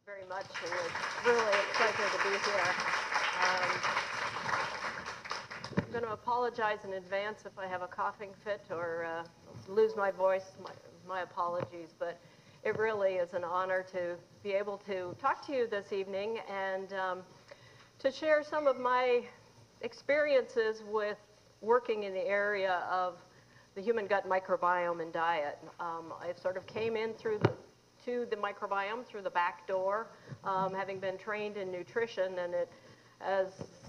very much, and it's really a pleasure to be here. I'm going to apologize in advance if I have a coughing fit or lose my voice. My apologies, but it really is an honor to be able to talk to you this evening and to share some of my experiences with working in the area of the human gut microbiome and diet. I sort of came in to the microbiome through the back door, having been trained in nutrition, and as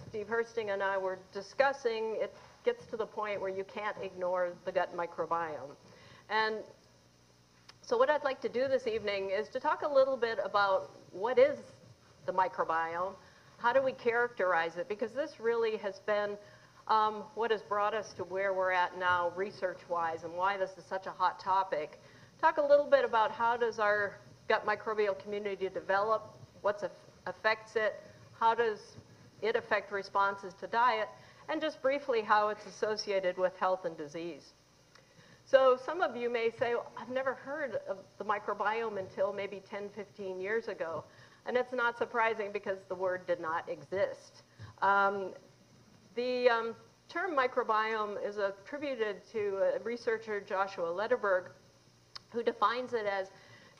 Steve Hursting and I were discussing, it gets to the point where you can't ignore the gut microbiome. And so what I'd like to do this evening is to talk a little bit about what is the microbiome, how do we characterize it, because this really has been what has brought us to where we're at now research-wise and why this is such a hot topic. Talk a little bit about how does our gut microbial community develop, what affects it, how does it affect responses to diet, and just briefly how it's associated with health and disease. So some of you may say, well, I've never heard of the microbiome until maybe 10, 15 years ago. And it's not surprising because the word did not exist. The term microbiome is attributed to a researcher, Joshua Lederberg, who defines it as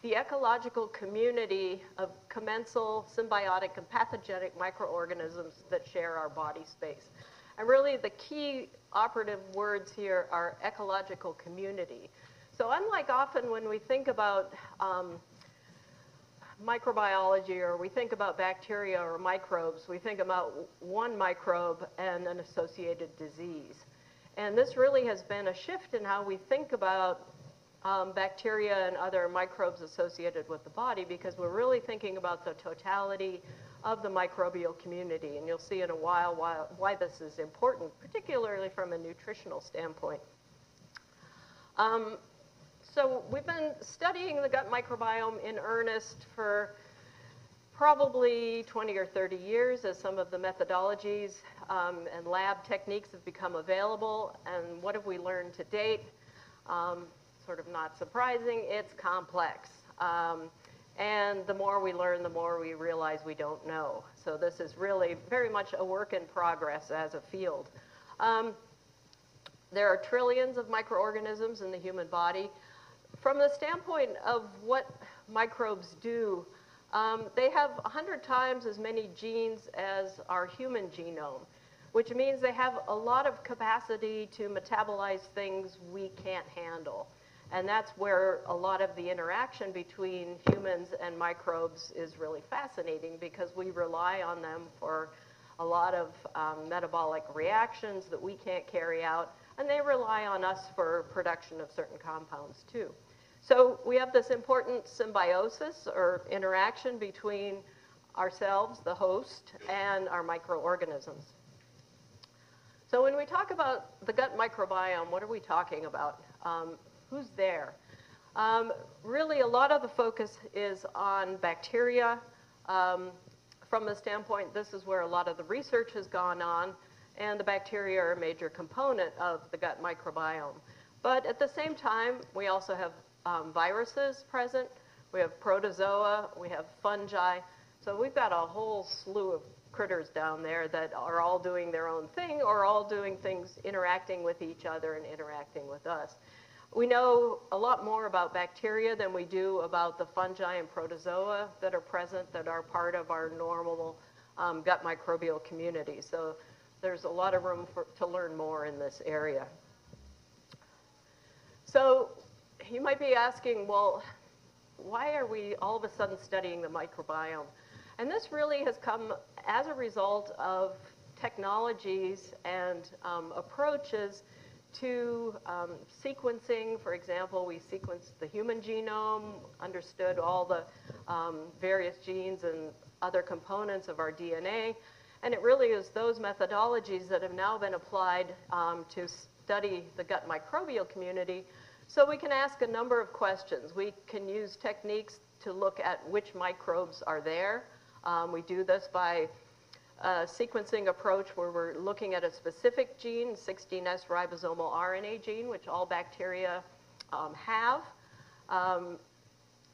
the ecological community of commensal, symbiotic, and pathogenic microorganisms that share our body space. And really the key operative words here are ecological community. So unlike often when we think about microbiology or we think about bacteria or microbes, we think about one microbe and an associated disease. And this really has been a shift in how we think about bacteria and other microbes associated with the body, because we're really thinking about the totality of the microbial community. And you'll see in a while why this is important, particularly from a nutritional standpoint. So we've been studying the gut microbiome in earnest for probably 20 or 30 years as some of the methodologies and lab techniques have become available. And what have we learned to date? Sort of not surprising, it's complex. And the more we learn, the more we realize we don't know. So this is really very much a work in progress as a field. There are trillions of microorganisms in the human body. From the standpoint of what microbes do, they have 100 times as many genes as our human genome, which means they have a lot of capacity to metabolize things we can't handle. And that's where a lot of the interaction between humans and microbes is really fascinating, because we rely on them for a lot of metabolic reactions that we can't carry out, and they rely on us for production of certain compounds too. So we have this important symbiosis or interaction between ourselves, the host, and our microorganisms. So when we talk about the gut microbiome, what are we talking about? Who's there? Really, a lot of the focus is on bacteria. From the standpoint, this is where a lot of the research has gone on, and the bacteria are a major component of the gut microbiome. But at the same time, we also have viruses present, we have protozoa, we have fungi. So we've got a whole slew of critters down there that are all doing their own thing or all doing things interacting with each other and interacting with us. We know a lot more about bacteria than we do about the fungi and protozoa that are present, that are part of our normal gut microbial community. So there's a lot of room to learn more in this area. So you might be asking, well, why are we all of a sudden studying the microbiome? And this really has come as a result of technologies and approaches to sequencing. For example, we sequenced the human genome, understood all the various genes and other components of our DNA. And it really is those methodologies that have now been applied to study the gut microbial community. So we can ask a number of questions. We can use techniques to look at which microbes are there. We do this by a sequencing approach where we're looking at a specific gene, 16S ribosomal RNA gene, which all bacteria have.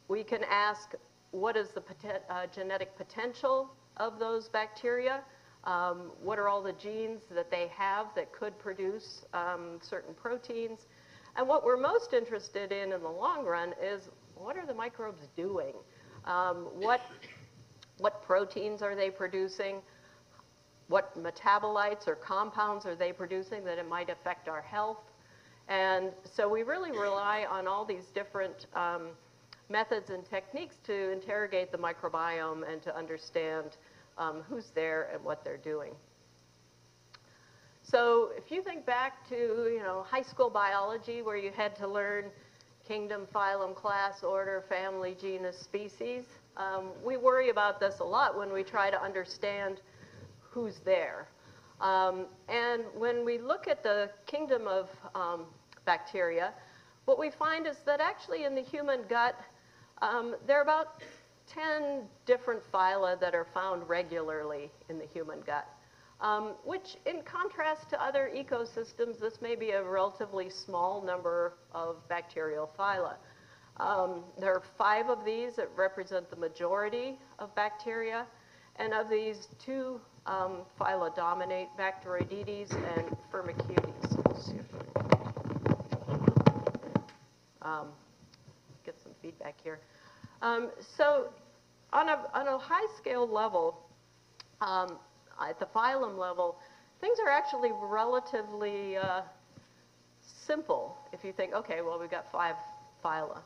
We can ask what is the genetic potential of those bacteria? What are all the genes that they have that could produce certain proteins? And what we're most interested in the long run is, what are the microbes doing? What proteins are they producing? What metabolites or compounds are they producing that it might affect our health? And so we really rely on all these different methods and techniques to interrogate the microbiome and to understand who's there and what they're doing. So if you think back to, high school biology, where you had to learn kingdom, phylum, class, order, family, genus, species, we worry about this a lot when we try to understand who's there. And when we look at the kingdom of bacteria, what we find is that actually in the human gut, there are about 10 different phyla that are found regularly in the human gut, which in contrast to other ecosystems, this may be a relatively small number of bacterial phyla. There are 5 of these that represent the majority of bacteria, and of these, 2 phyla dominate, Bacteroidetes and Firmicutes. Let's see if I can get some feedback here. So on a high scale level, at the phylum level, things are actually relatively simple if you think, okay, well, we've got 5 phyla.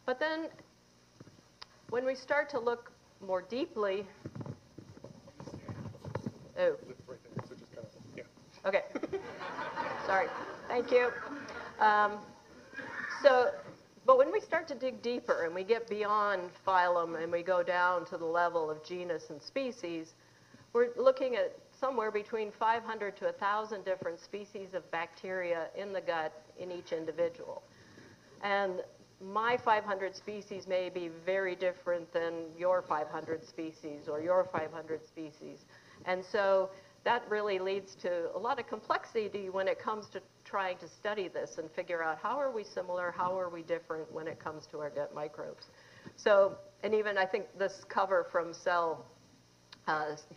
But then when we start to look more deeply, oh. Okay. Sorry. Thank you. But when we start to dig deeper and we get beyond phylum and we go down to the level of genus and species, we're looking at somewhere between 500 to 1,000 different species of bacteria in the gut in each individual. And my 500 species may be very different than your 500 species or your 500 species. And so that really leads to a lot of complexity when it comes to trying to study this and figure out how are we similar, how are we different when it comes to our gut microbes. So, and even I think this cover from Cell,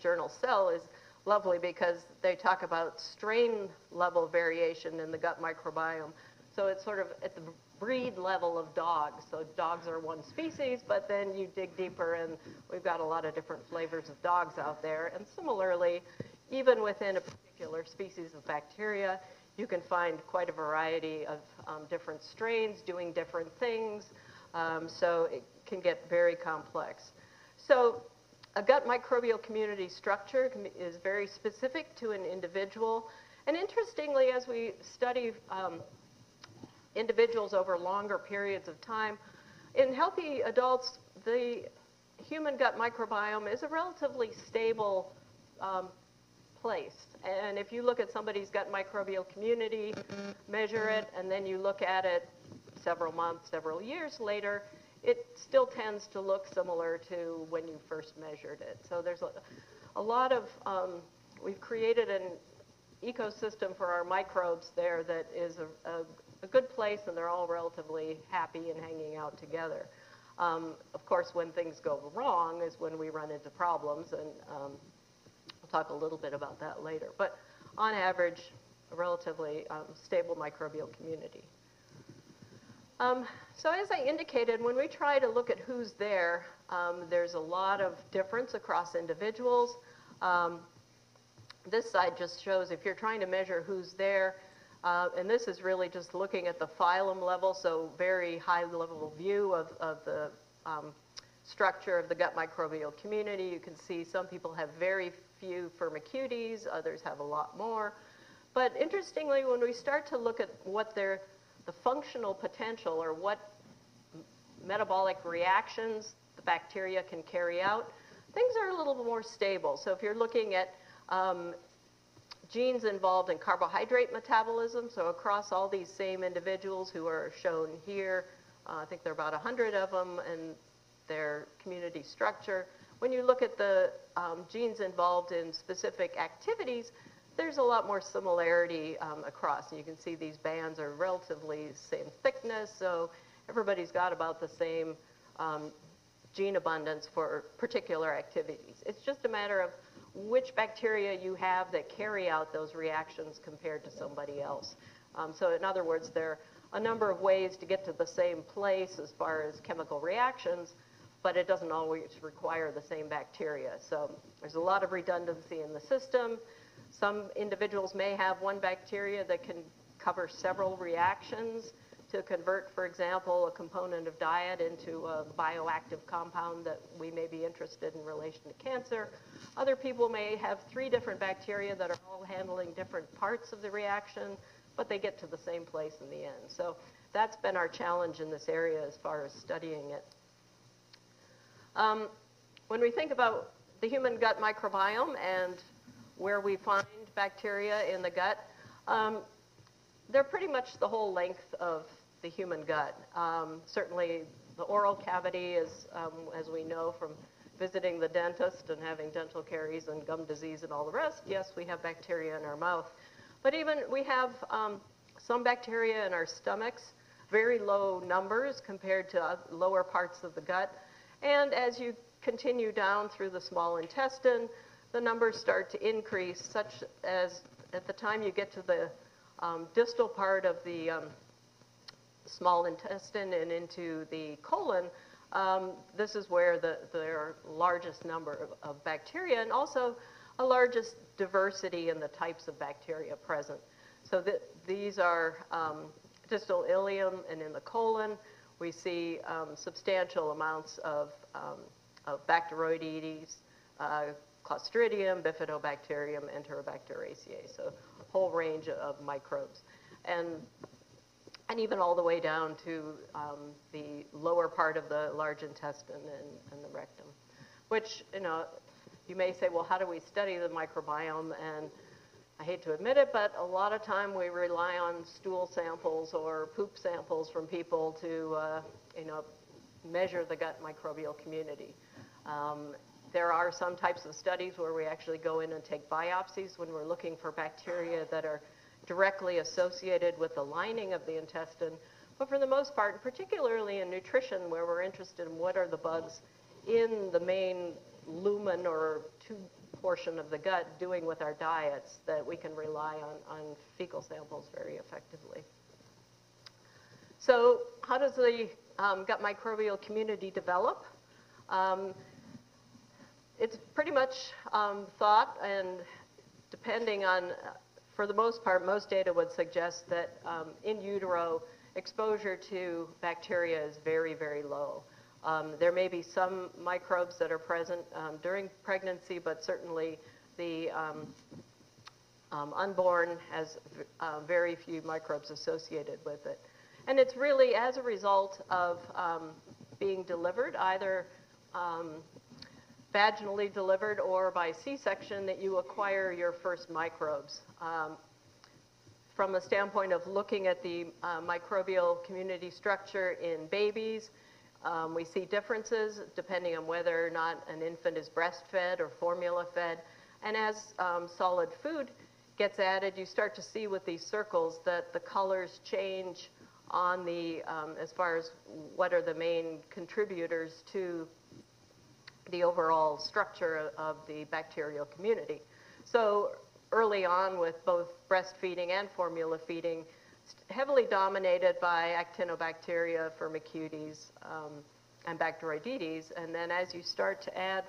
journal Cell is lovely because they talk about strain level variation in the gut microbiome. So it's sort of at the breed level of dogs. So dogs are one species, but then you dig deeper and we've got a lot of different flavors of dogs out there. And similarly, even within a particular species of bacteria, you can find quite a variety of different strains doing different things. So it can get very complex. So a gut microbial community structure is very specific to an individual. And interestingly, as we study individuals over longer periods of time, in healthy adults, the human gut microbiome is a relatively stable place. And if you look at somebody's gut microbial community, measure it, and then you look at it several months, several years later, it still tends to look similar to when you first measured it. So there's a lot of, we've created an ecosystem for our microbes there that is a good place, and they're all relatively happy and hanging out together. Of course, when things go wrong is when we run into problems, and we'll talk a little bit about that later. But on average, a relatively stable microbial community. So as I indicated, when we try to look at who's there, there's a lot of difference across individuals. This side just shows if you're trying to measure who's there, and this is really just looking at the phylum level, so very high level view of the structure of the gut microbial community. You can see some people have very few Firmicutes, others have a lot more. But interestingly, when we start to look at what the functional potential or what metabolic reactions the bacteria can carry out, things are a little more stable. So if you're looking at genes involved in carbohydrate metabolism, so across all these same individuals who are shown here, I think there are about 100 of them and their community structure. When you look at the genes involved in specific activities, there's a lot more similarity across. And you can see these bands are relatively same thickness, so everybody's got about the same gene abundance for particular activities. It's just a matter of which bacteria you have that carry out those reactions compared to somebody else. So in other words, there are a number of ways to get to the same place as far as chemical reactions, but it doesn't always require the same bacteria. So there's a lot of redundancy in the system. Some individuals may have one bacteria that can cover several reactions to convert, for example, a component of diet into a bioactive compound that we may be interested in relation to cancer. Other people may have 3 different bacteria that are all handling different parts of the reaction, but they get to the same place in the end. So that's been our challenge in this area as far as studying it. When we think about the human gut microbiome and where we find bacteria in the gut, they're pretty much the whole length of the human gut. Certainly the oral cavity is, as we know from visiting the dentist and having dental caries and gum disease and all the rest, yes, we have bacteria in our mouth. But even we have some bacteria in our stomachs, very low numbers compared to lower parts of the gut. And as you continue down through the small intestine, the numbers start to increase, such as at the time you get to the distal part of the small intestine and into the colon, this is where there are largest number of bacteria, and also a largest diversity in the types of bacteria present. So these are distal ileum, and in the colon we see substantial amounts of Bacteroidetes, Clostridium, Bifidobacterium, Enterobacteriaceae, so a whole range of microbes. And even all the way down to the lower part of the large intestine and the rectum, which, you may say, well, how do we study the microbiome? And I hate to admit it, but a lot of time we rely on stool samples or poop samples from people to, measure the gut microbial community. There are some types of studies where we actually go in and take biopsies when we're looking for bacteria that are directly associated with the lining of the intestine. But for the most part, particularly in nutrition, where we're interested in what are the bugs in the main lumen or tube portion of the gut doing with our diets, that we can rely on fecal samples very effectively. So how does the gut microbial community develop? It's pretty much thought, and depending on, for the most part, most data would suggest that in utero, exposure to bacteria is very, very low. There may be some microbes that are present during pregnancy, but certainly the unborn has very few microbes associated with it. And it's really as a result of being delivered, either vaginally delivered or by C-section, that you acquire your first microbes. From the standpoint of looking at the microbial community structure in babies, we see differences depending on whether or not an infant is breastfed or formula fed. And as solid food gets added, you start to see with these circles that the colors change on the, as far as what are the main contributors to the overall structure of the bacterial community. So early on with both breastfeeding and formula feeding, heavily dominated by Actinobacteria, Firmicutes, and Bacteroidetes. And then as you start to add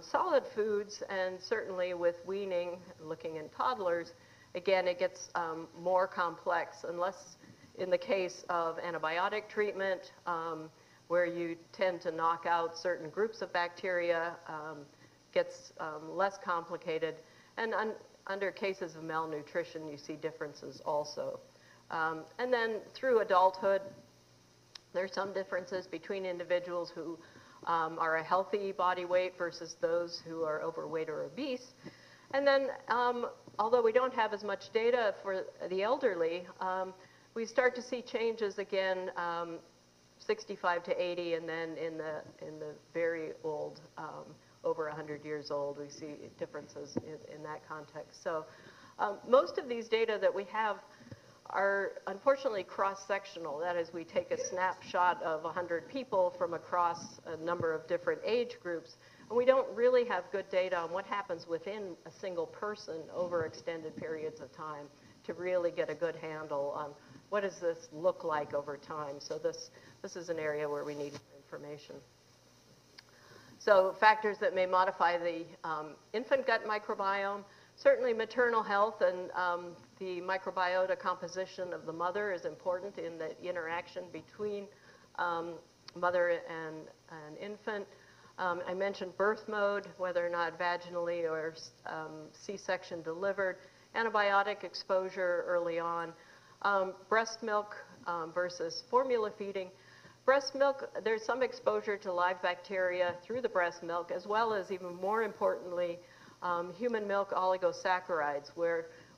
solid foods, and certainly with weaning, looking in toddlers, again, it gets more complex, unless in the case of antibiotic treatment, where you tend to knock out certain groups of bacteria, gets less complicated. And under cases of malnutrition, you see differences also. And then through adulthood, there's some differences between individuals who are a healthy body weight versus those who are overweight or obese. And then, although we don't have as much data for the elderly, we start to see changes again, 65 to 80, and then in the very old, over 100 years old, we see differences in that context. So most of these data that we have are unfortunately cross-sectional. That is, we take a snapshot of 100 people from across a number of different age groups, and we don't really have good data on what happens within a single person over extended periods of time to really get a good handle on what does this look like over time. So this is an area where we need information. So factors that may modify the infant gut microbiome, certainly maternal health and the microbiota composition of the mother is important in the interaction between mother and infant. I mentioned birth mode, whether or not vaginally or C-section delivered, antibiotic exposure early on, breast milk versus formula feeding. Breast milk, there's some exposure to live bacteria through the breast milk, as well as, even more importantly, human milk oligosaccharides,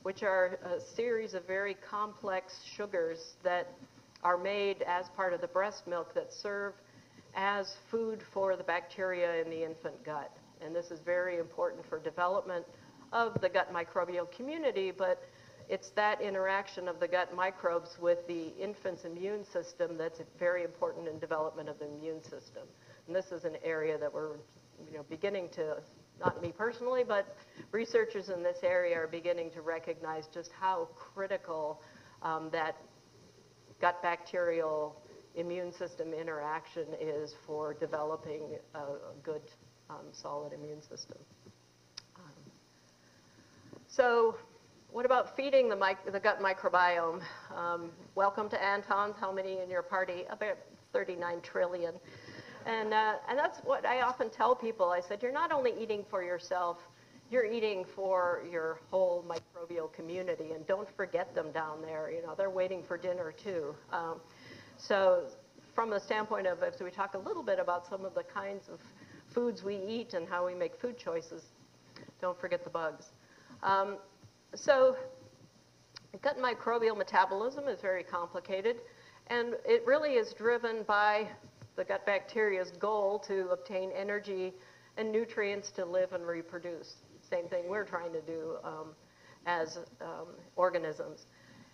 which are a series of very complex sugars that are made as part of the breast milk that serve as food for the bacteria in the infant gut. And this is very important for development of the gut microbial community, but it's that interaction of the gut microbes with the infant's immune system that's very important in development of the immune system. And this is an area that we're beginning to, not me personally, but researchers in this area are beginning to recognize just how critical that gut bacterial immune system interaction is for developing a good solid immune system. So what about feeding the gut microbiome? Welcome to Anton's. How many in your party? About 39 trillion. And that's what I often tell people. I said, you're not only eating for yourself, you're eating for your whole microbial community. And don't forget them down there. They're waiting for dinner too. So from the standpoint of, as we talk a little bit about some of the kinds of foods we eat and how we make food choices, don't forget the bugs. So gut microbial metabolism is very complicated, and it really is driven by the gut bacteria's goal to obtain energy and nutrients to live and reproduce. Same thing we're trying to do as organisms.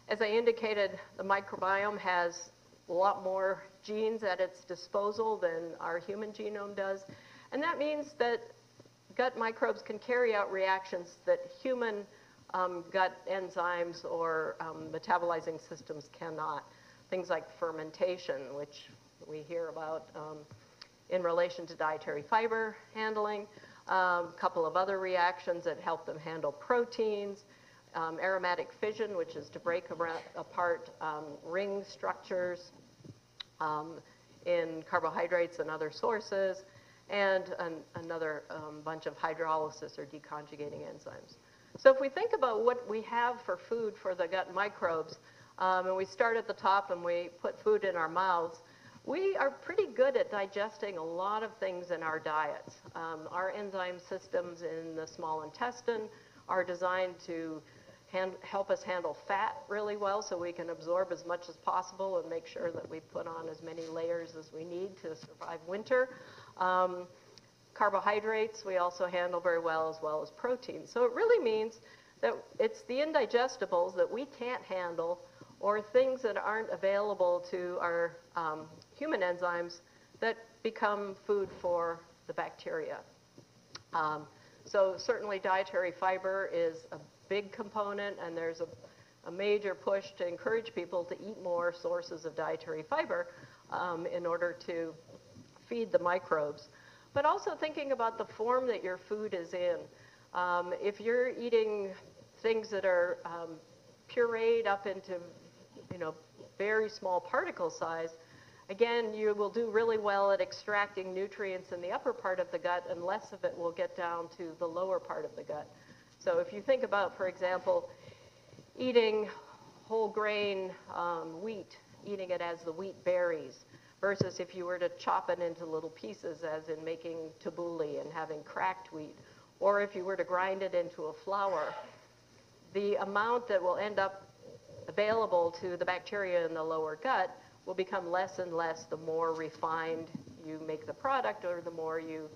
As I indicated, the microbiome has a lot more genes at its disposal than our human genome does, and that means that gut microbes can carry out reactions that human gut enzymes or metabolizing systems cannot. Things like fermentation, which we hear about in relation to dietary fiber handling, a couple of other reactions that help them handle proteins, aromatic fission, which is to break apart ring structures in carbohydrates and other sources, and another bunch of hydrolysis or deconjugating enzymes. So if we think about what we have for food for the gut microbes, and we start at the top and we put food in our mouths, we are pretty good at digesting a lot of things in our diets. Our enzyme systems in the small intestine are designed to help us handle fat really well so we can absorb as much as possible and make sure that we put on as many layers as we need to survive winter. Carbohydrates we also handle very well as protein. So it really means that it's the indigestibles that we can't handle or things that aren't available to our human enzymes that become food for the bacteria. So certainly dietary fiber is a big component, and there's a major push to encourage people to eat more sources of dietary fiber in order to feed the microbes. But also thinking about the form that your food is in. If you're eating things that are pureed up into very small particle size, again, you will do really well at extracting nutrients in the upper part of the gut, and less of it will get down to the lower part of the gut. So if you think about, for example, eating whole grain wheat, eating it as the wheat berries, versus if you were to chop it into little pieces, as in making tabbouleh and having cracked wheat, or if you were to grind it into a flour, the amount that will end up available to the bacteria in the lower gut will become less and less the more refined you make the product, or the more you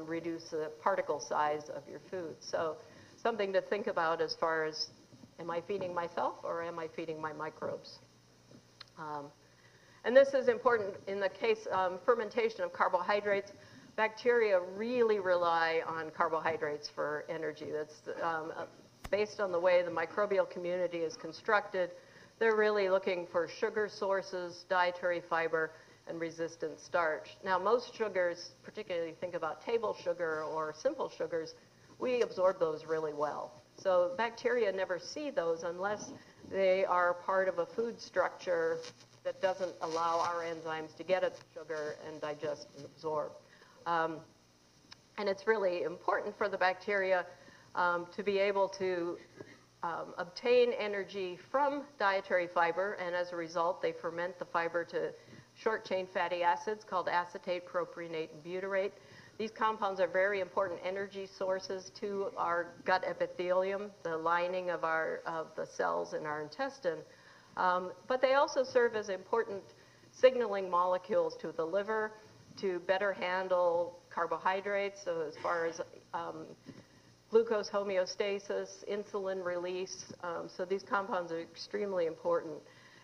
reduce the particle size of your food. So something to think about as far as Am I feeding myself or am I feeding my microbes? And this is important in the case of fermentation of carbohydrates. Bacteria really rely on carbohydrates for energy. That's based on the way the microbial community is constructed. They're really looking for sugar sources, dietary fiber, and resistant starch. Now, most sugars, particularly think about table sugar or simple sugars, we absorb those really well. So bacteria never see those unless they are part of a food structure that doesn't allow our enzymes to get at the sugar and digest and absorb. And it's really important for the bacteria to be able to obtain energy from dietary fiber, and as a result, they ferment the fiber to short-chain fatty acids called acetate, propionate, and butyrate. These compounds are very important energy sources to our gut epithelium, the lining of the cells in our intestine. But they also serve as important signaling molecules to the liver to better handle carbohydrates, so as far as glucose homeostasis, insulin release. So these compounds are extremely important.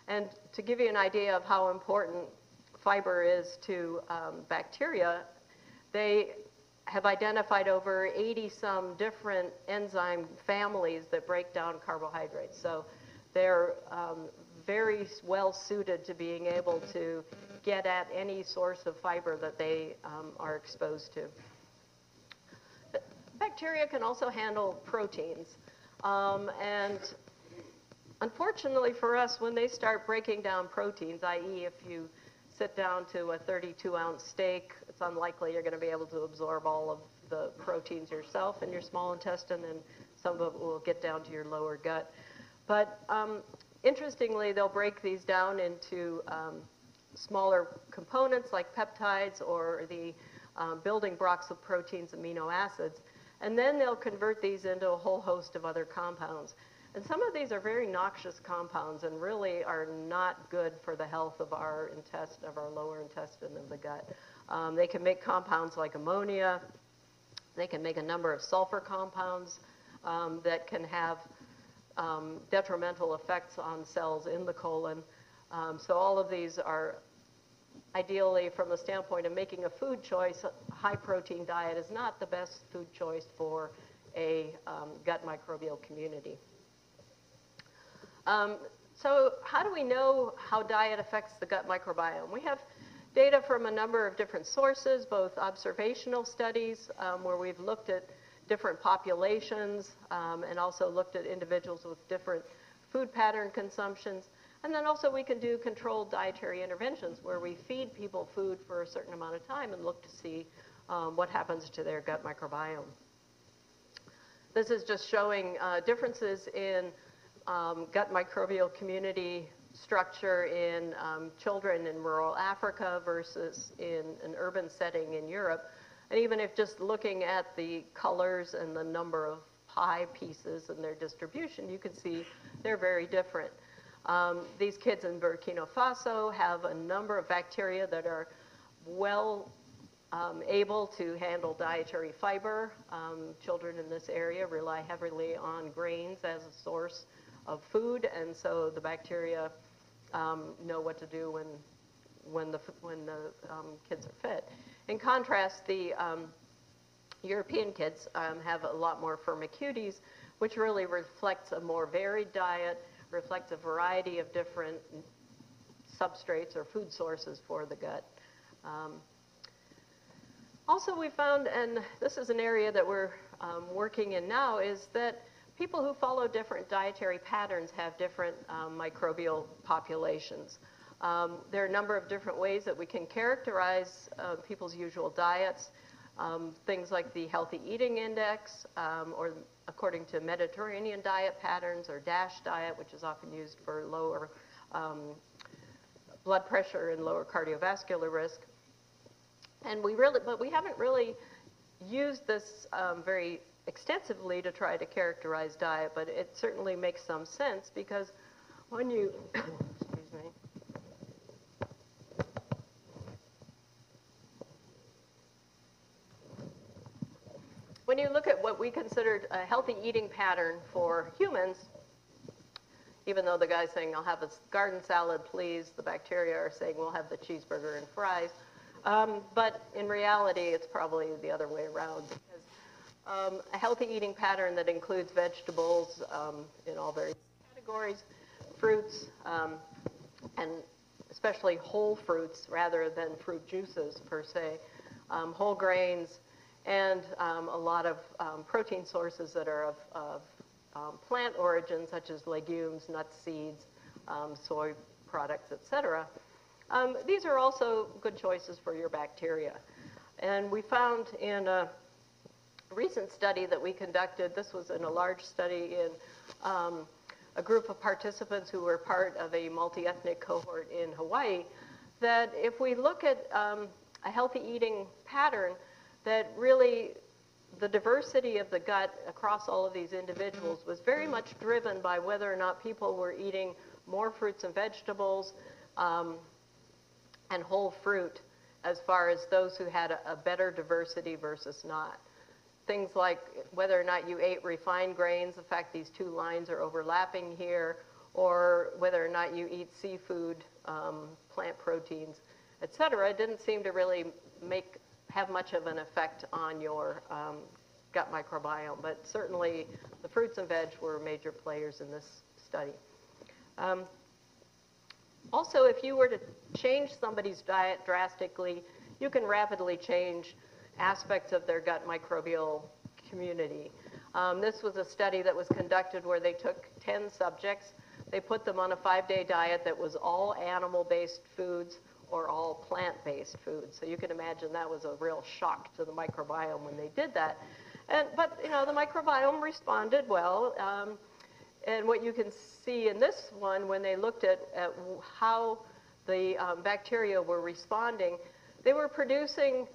And to give you an idea of how important fiber is to bacteria, they have identified over 80-some different enzyme families that break down carbohydrates. So they're very well suited to being able to get at any source of fiber that they are exposed to. Bacteria can also handle proteins. And unfortunately for us, when they start breaking down proteins, i.e. if you sit down to a 32-ounce steak, it's unlikely you're going to be able to absorb all of the proteins yourself in your small intestine, and some of it will get down to your lower gut. But interestingly, they'll break these down into smaller components like peptides or the building blocks of proteins, amino acids, and then they'll convert these into a whole host of other compounds. And some of these are very noxious compounds and really are not good for the health of our intestine, of our lower intestine of the gut. They can make compounds like ammonia. They can make a number of sulfur compounds that can have detrimental effects on cells in the colon. So all of these are ideally, from the standpoint of making a food choice, a high-protein diet is not the best food choice for a gut microbial community. So how do we know how diet affects the gut microbiome? We have data from a number of different sources, both observational studies where we've looked at different populations and also looked at individuals with different food pattern consumptions. And then also we can do controlled dietary interventions where we feed people food for a certain amount of time and look to see what happens to their gut microbiome. This is just showing differences in gut microbial community structure in children in rural Africa versus in an urban setting in Europe. And even if just looking at the colors and the number of pie pieces and their distribution, you can see they're very different. These kids in Burkina Faso have a number of bacteria that are well able to handle dietary fiber. Children in this area rely heavily on grains as a source of food, and so the bacteria know what to do when the kids are fed. In contrast, the European kids have a lot more firmicutes, which really reflects a more varied diet, reflects a variety of different substrates or food sources for the gut. Also, we found, and this is an area that we're working in now, is that people who follow different dietary patterns have different microbial populations. There are a number of different ways that we can characterize people's usual diets. Things like the Healthy Eating Index, or according to Mediterranean diet patterns, or DASH diet, which is often used for lower blood pressure and lower cardiovascular risk. And but we haven't really used this very extensively to try to characterize diet, but it certainly makes some sense because when you, excuse me, when you look at what we considered a healthy eating pattern for humans, even though the guy's saying, I'll have a garden salad, please, the bacteria are saying, we'll have the cheeseburger and fries. But in reality, it's probably the other way around. Because a healthy eating pattern that includes vegetables in all various categories, fruits, and especially whole fruits rather than fruit juices per se, whole grains, and a lot of protein sources that are of plant origin, such as legumes, nuts, seeds, soy products, etc. These are also good choices for your bacteria. And we found in a recent study that we conducted, this was in a large study in a group of participants who were part of a multi-ethnic cohort in Hawaii, that if we look at a healthy eating pattern, that really the diversity of the gut across all of these individuals was very much driven by whether or not people were eating more fruits and vegetables and whole fruit, as far as those who had a better diversity versus not. Things like whether or not you ate refined grains, in fact these two lines are overlapping here, or whether or not you eat seafood, plant proteins, etc., didn't seem to really have much of an effect on your gut microbiome. But certainly the fruits and veg were major players in this study. Also, if you were to change somebody's diet drastically, you can rapidly change aspects of their gut microbial community. This was a study that was conducted where they took 10 subjects. They put them on a 5-day diet that was all animal-based foods or all plant-based foods. So you can imagine that was a real shock to the microbiome when they did that. But you know, the microbiome responded well. And what you can see in this one, when they looked at how the bacteria were responding, they were producing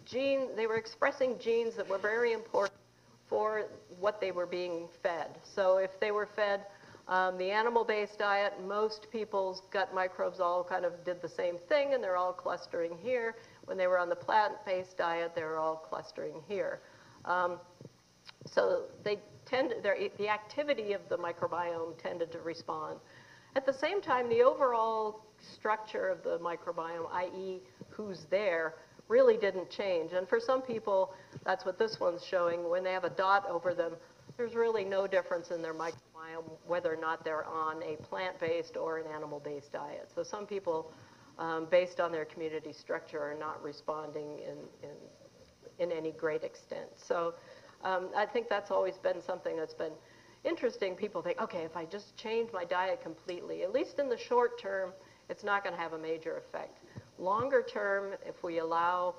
they were expressing genes that were very important for what they were being fed. So if they were fed the animal-based diet, most people's gut microbes all kind of did the same thing, and they're all clustering here. When they were on the plant-based diet, they were all clustering here. So the activity of the microbiome tended to respond. At the same time, the overall structure of the microbiome, i.e. who's there, really didn't change. And for some people, that's what this one's showing. When they have a dot over them, there's really no difference in their microbiome whether or not they're on a plant-based or an animal-based diet. So some people, based on their community structure, are not responding in any great extent. So I think that's always been something that's been interesting. People think, okay, if I just change my diet completely, at least in the short term, it's not going to have a major effect. Longer term, if we allow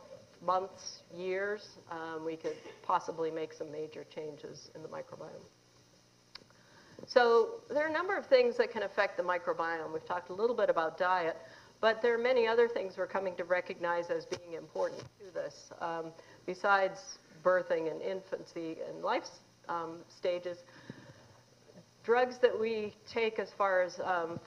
months, years, we could possibly make some major changes in the microbiome. So there are a number of things that can affect the microbiome. We've talked a little bit about diet, but there are many other things we're coming to recognize as being important to this. Besides birthing and infancy and life stages, drugs that we take as far as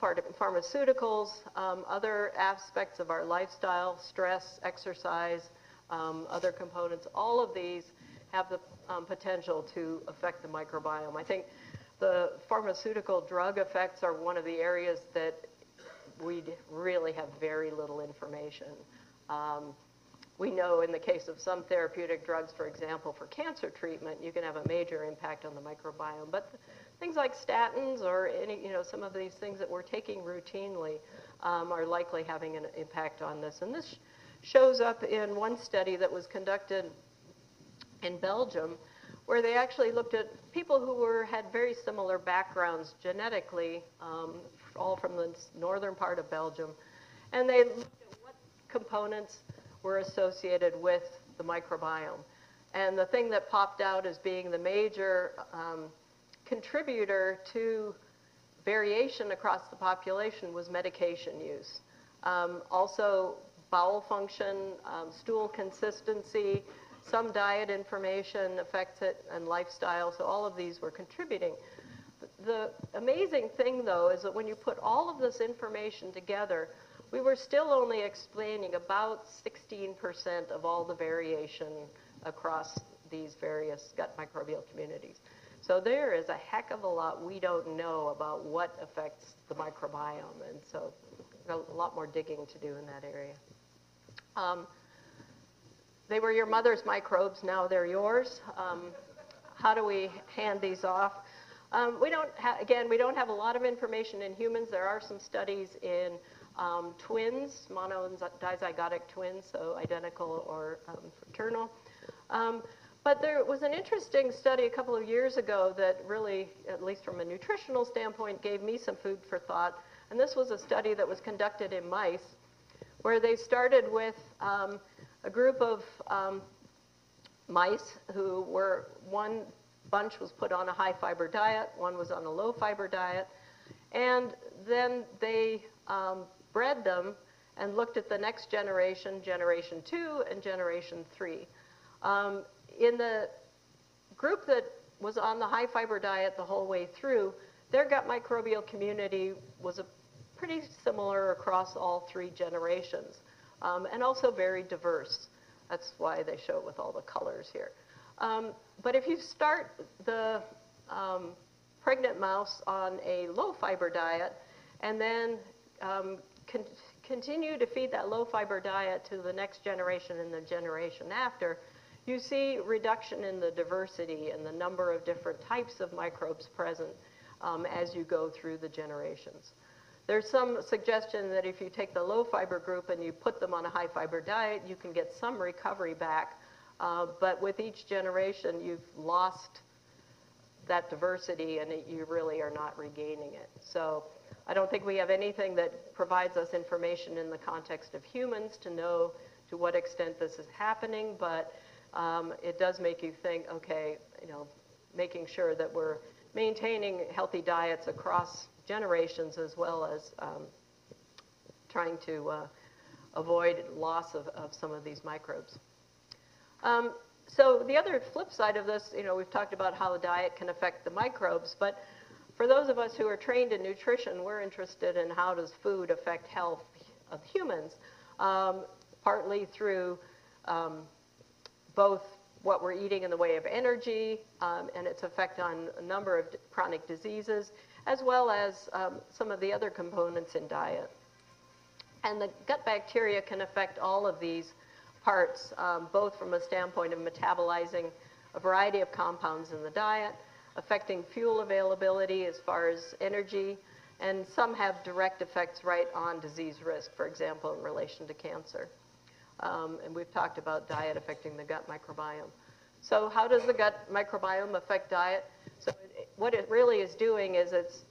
pharmaceuticals, other aspects of our lifestyle, stress, exercise, other components, all of these have the potential to affect the microbiome. I think the pharmaceutical drug effects are one of the areas that we really have very little information. We know in the case of some therapeutic drugs, for example, for cancer treatment, you can have a major impact on the microbiome. But things like statins or some of these things that we're taking routinely are likely having an impact on this. And this shows up in one study that was conducted in Belgium, where they actually looked at people who had very similar backgrounds genetically, all from the northern part of Belgium. And they looked at what components were associated with the microbiome. And the thing that popped out as being the major contributor to variation across the population was medication use. Also, bowel function, stool consistency, some diet information affects it, and lifestyle. So all of these were contributing. The amazing thing, though, is that when you put all of this information together, we were still only explaining about 16% of all the variation across these various gut microbial communities. So there is a heck of a lot we don't know about what affects the microbiome, and so a lot more digging to do in that area. They were your mother's microbes, now they're yours. How do we hand these off? We don't have a lot of information in humans. There are some studies in twins, mono and dizygotic twins, so identical or fraternal. But there was an interesting study a couple of years ago that really, at least from a nutritional standpoint, gave me some food for thought. And this was a study that was conducted in mice, where they started with a group of mice who were, one bunch was put on a high fiber diet, one was on a low fiber diet, and then they bred them and looked at the next generation, generation 2 and generation 3. In the group that was on the high fiber diet the whole way through, their gut microbial community was pretty similar across all 3 generations, and also very diverse. That's why they show it with all the colors here. But if you start the pregnant mouse on a low fiber diet and then continue to feed that low fiber diet to the next generation and the generation after, you see reduction in the diversity and the number of different types of microbes present as you go through the generations. There's some suggestion that if you take the low fiber group and you put them on a high fiber diet, you can get some recovery back. But with each generation, you've lost that diversity and you really are not regaining it. So I don't think we have anything that provides us information in the context of humans to know to what extent this is happening, but it does make you think, okay, making sure that we're maintaining healthy diets across generations as well as trying to avoid loss of some of these microbes. So the other flip side of this, we've talked about how the diet can affect the microbes, but for those of us who are trained in nutrition, we're interested in how does food affect health of humans, partly through both what we're eating in the way of energy and its effect on a number of chronic diseases, as well as some of the other components in diet. And the gut bacteria can affect all of these parts, both from a standpoint of metabolizing a variety of compounds in the diet, affecting fuel availability as far as energy, and some have direct effects right on disease risk, for example, in relation to cancer. And we've talked about diet affecting the gut microbiome. So how does the gut microbiome affect diet? So what it really is doing is it's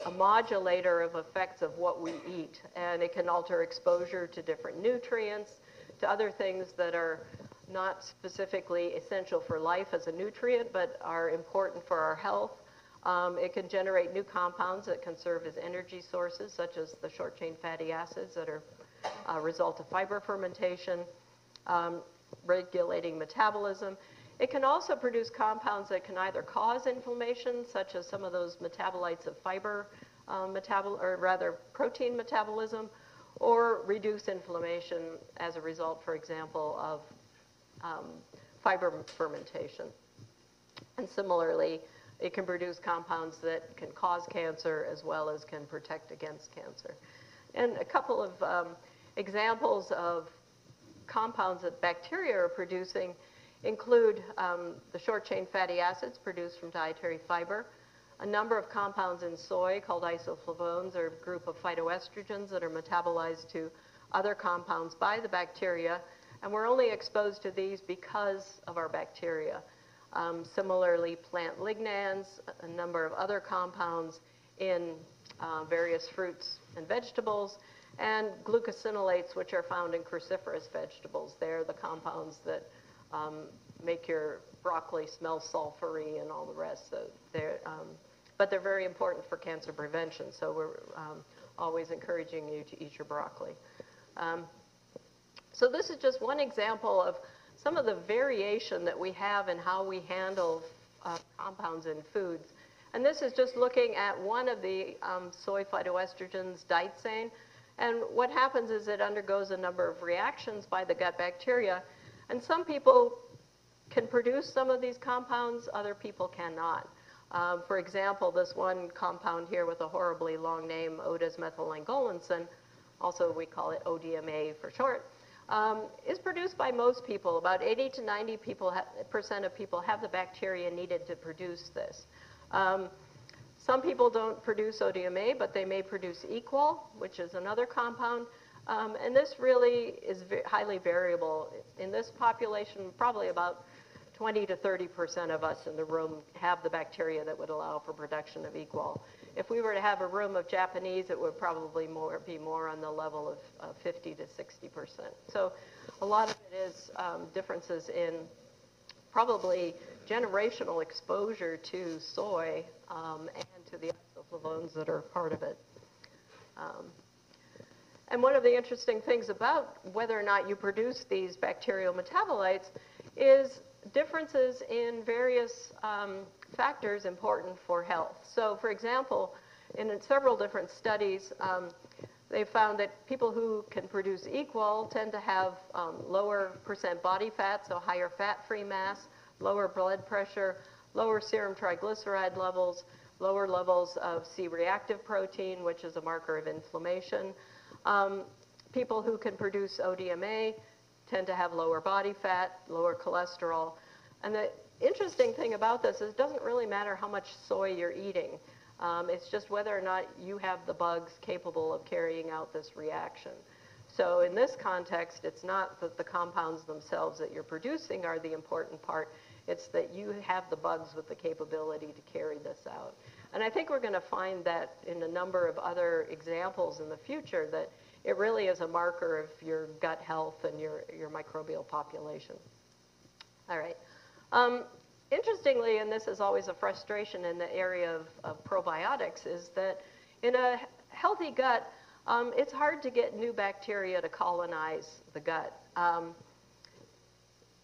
a modulator of effects of what we eat, and it can alter exposure to different nutrients, to other things that are not specifically essential for life as a nutrient, but are important for our health. It can generate new compounds that can serve as energy sources, such as the short-chain fatty acids that are a result of fiber fermentation, regulating metabolism. It can also produce compounds that can either cause inflammation, such as some of those metabolites of fiber protein metabolism, or reduce inflammation as a result, for example, of fiber fermentation. And similarly, it can produce compounds that can cause cancer as well as can protect against cancer. And a couple of examples of compounds that bacteria are producing include the short-chain fatty acids produced from dietary fiber, a number of compounds in soy called isoflavones, or a group of phytoestrogens that are metabolized to other compounds by the bacteria, and we're only exposed to these because of our bacteria. Similarly, plant lignans, a number of other compounds in various fruits and vegetables, and glucosinolates, which are found in cruciferous vegetables. They're the compounds that make your broccoli smell sulfury and all the rest. So but they're very important for cancer prevention, so we're always encouraging you to eat your broccoli. So this is just one example of some of the variation that we have in how we handle compounds in foods. And this is just looking at one of the soy phytoestrogens, dietsane. And what happens is it undergoes a number of reactions by the gut bacteria. And some people can produce some of these compounds, other people cannot. For example, this one compound here with a horribly long name, odesmethylangolensin, also we call it ODMA for short, is produced by most people. About 80 to 90% of people have the bacteria needed to produce this. Some people don't produce ODMA, but they may produce equal, which is another compound. And this really is highly variable. In this population, probably about 20 to 30% of us in the room have the bacteria that would allow for production of equal. If we were to have a room of Japanese, it would probably be more on the level of 50 to 60%. So a lot of it is differences in probably generational exposure to soy and to the isoflavones that are part of it. And one of the interesting things about whether or not you produce these bacterial metabolites is differences in various factors important for health. So for example, in several different studies, they found that people who can produce equal tend to have lower percent body fat, so higher fat-free mass, lower blood pressure, lower serum triglyceride levels, lower levels of C-reactive protein, which is a marker of inflammation. People who can produce ODMA tend to have lower body fat, lower cholesterol. And the interesting thing about this is it doesn't really matter how much soy you're eating. It's just whether or not you have the bugs capable of carrying out this reaction. So in this context, it's not that the compounds themselves that you're producing are the important part. It's that you have the bugs with the capability to carry this out. And I think we're going to find that in a number of other examples in the future that it really is a marker of your gut health and your microbial population. All right. Interestingly, and this is always a frustration in the area of probiotics, is that in a healthy gut, it's hard to get new bacteria to colonize the gut.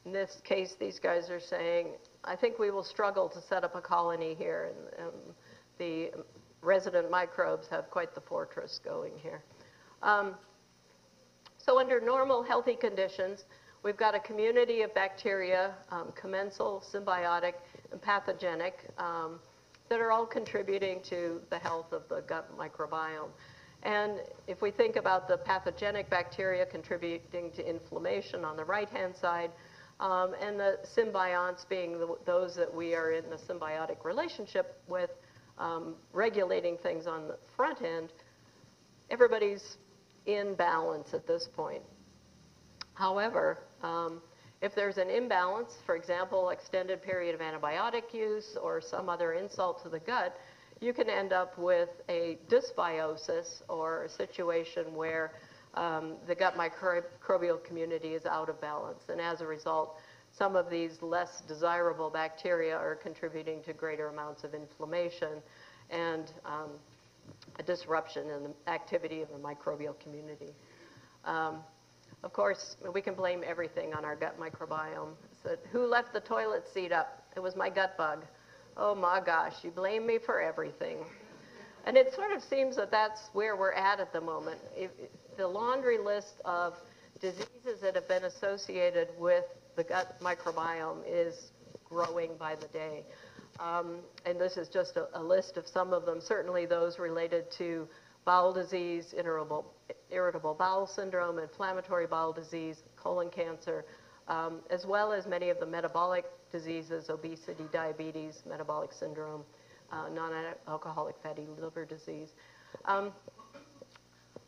In this case, these guys are saying, I think we will struggle to set up a colony here. And the resident microbes have quite the fortress going here. So under normal, healthy conditions, we've got a community of bacteria, commensal, symbiotic, and pathogenic, that are all contributing to the health of the gut microbiome. And if we think about the pathogenic bacteria contributing to inflammation on the right-hand side, and the symbionts being those that we are in the symbiotic relationship with, regulating things on the front end, everybody's in balance at this point. However, if there's an imbalance, for example, extended period of antibiotic use or some other insult to the gut, you can end up with a dysbiosis, or a situation where the gut microbial community is out of balance. And as a result, some of these less desirable bacteria are contributing to greater amounts of inflammation and a disruption in the activity of the microbial community. Of course, we can blame everything on our gut microbiome. So who left the toilet seat up? It was my gut bug. Oh my gosh, you blame me for everything. And it sort of seems that that's where we're at the moment. The laundry list of diseases that have been associated with the gut microbiome is growing by the day. And this is just a list of some of them, certainly those related to bowel disease, irritable bowel syndrome, inflammatory bowel disease, colon cancer, as well as many of the metabolic diseases, obesity, diabetes, metabolic syndrome, non-alcoholic fatty liver disease.